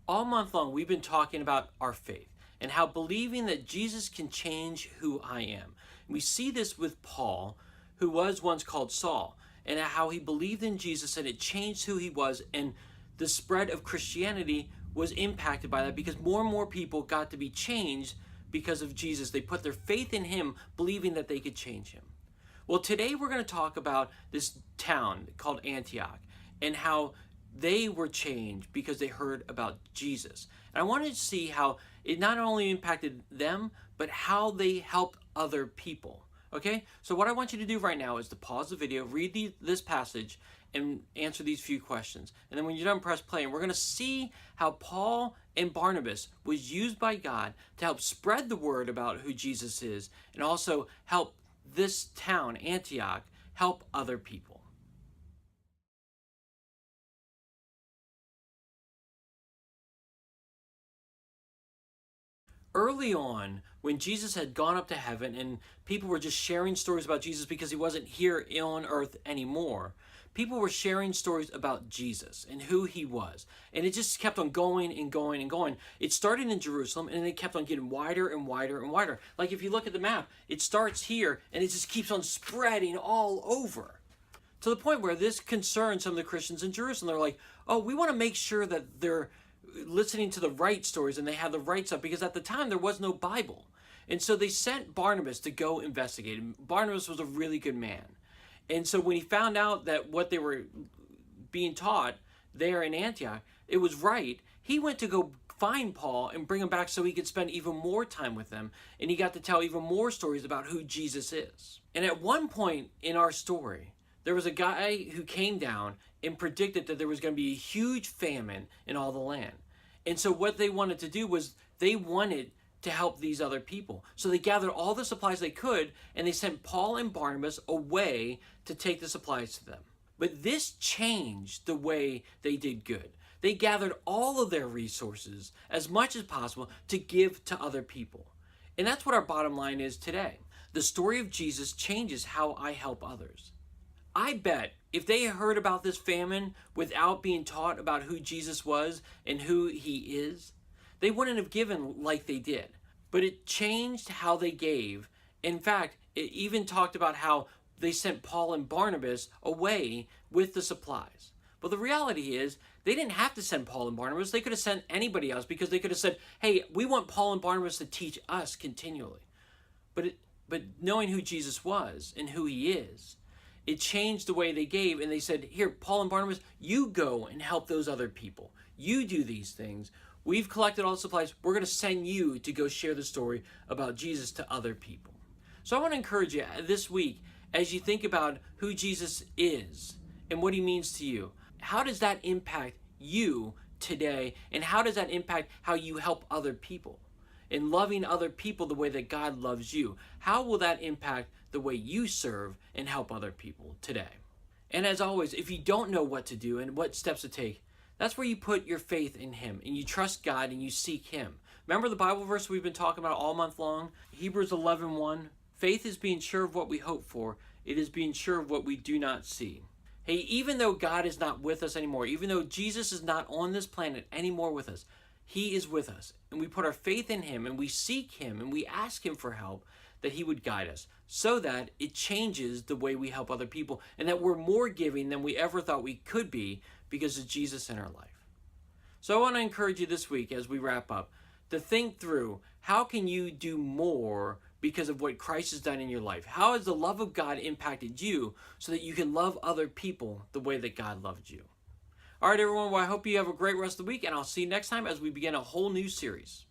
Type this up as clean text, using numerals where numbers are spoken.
All month long, we've been talking about our faith and how believing that Jesus can change who I am. We see this with Paul, who was once called Saul, and how he believed in Jesus and it changed who he was. And the spread of Christianity was impacted by that because more and more people got to be changed because of Jesus. They put their faith in him, believing that they could change him. Well, today we're going to talk about this town called Antioch and how they were changed because they heard about Jesus. And I wanted to see how it not only impacted them, but how they helped other people. Okay? So what I want you to do right now is to pause the video, read this passage, and answer these few questions. And then when you're done, press play. And we're going to see how Paul and Barnabas was used by God to help spread the word about who Jesus is and also help this town, Antioch, help other people. Early on, when Jesus had gone up to heaven and people were just sharing stories about Jesus because he wasn't here on earth anymore, people were sharing stories about Jesus and who he was. And it just kept on going and going and going. It started in Jerusalem and then it kept on getting wider and wider and wider. Like if you look at the map, it starts here and it just keeps on spreading all over. To the point where this concerned some of the Christians in Jerusalem. They're like, oh, we want to make sure that they're listening to the right stories and they have the right stuff, because at the time there was no Bible. And so they sent Barnabas to go investigate. And Barnabas was a really good man. And so when he found out that what they were being taught there in Antioch, it was right, he went to go find Paul and bring him back so he could spend even more time with them. And he got to tell even more stories about who Jesus is. And at one point in our story, there was a guy who came down and predicted that there was going to be a huge famine in all the land. And so what they wanted to do was they wanted to help these other people. So they gathered all the supplies they could and they sent Paul and Barnabas away to take the supplies to them. But this changed the way they did good. They gathered all of their resources as much as possible to give to other people. And that's what our bottom line is today. The story of Jesus changes how I help others. I bet if they heard about this famine without being taught about who Jesus was and who he is, they wouldn't have given like they did. But it changed how they gave. In fact, it even talked about how they sent Paul and Barnabas away with the supplies. But the reality is, they didn't have to send Paul and Barnabas. They could have sent anybody else because they could have said, hey, we want Paul and Barnabas to teach us continually. But knowing who Jesus was and who he is, it changed the way they gave, and they said, here, Paul and Barnabas, you go and help those other people. You do these things. We've collected all the supplies. We're going to send you to go share the story about Jesus to other people. So I want to encourage you this week, as you think about who Jesus is and what he means to you, how does that impact you today, and how does that impact how you help other people? In loving other people the way that God loves you, how will that impact the way you serve and help other people today? And as always, if you don't know what to do and what steps to take, that's where you put your faith in him and you trust God and you seek him. Remember the Bible verse we've been talking about all month long? Hebrews 11:1. Faith is being sure of what we hope for. It is being sure of what we do not see. Hey, even though God is not with us anymore, even though Jesus is not on this planet anymore with us, he is with us, and we put our faith in him, and we seek him, and we ask him for help, that he would guide us, so that it changes the way we help other people, and that we're more giving than we ever thought we could be because of Jesus in our life. So I want to encourage you this week as we wrap up to think through, how can you do more because of what Christ has done in your life? How has the love of God impacted you so that you can love other people the way that God loved you? All right, everyone. Well, I hope you have a great rest of the week, and I'll see you next time as we begin a whole new series.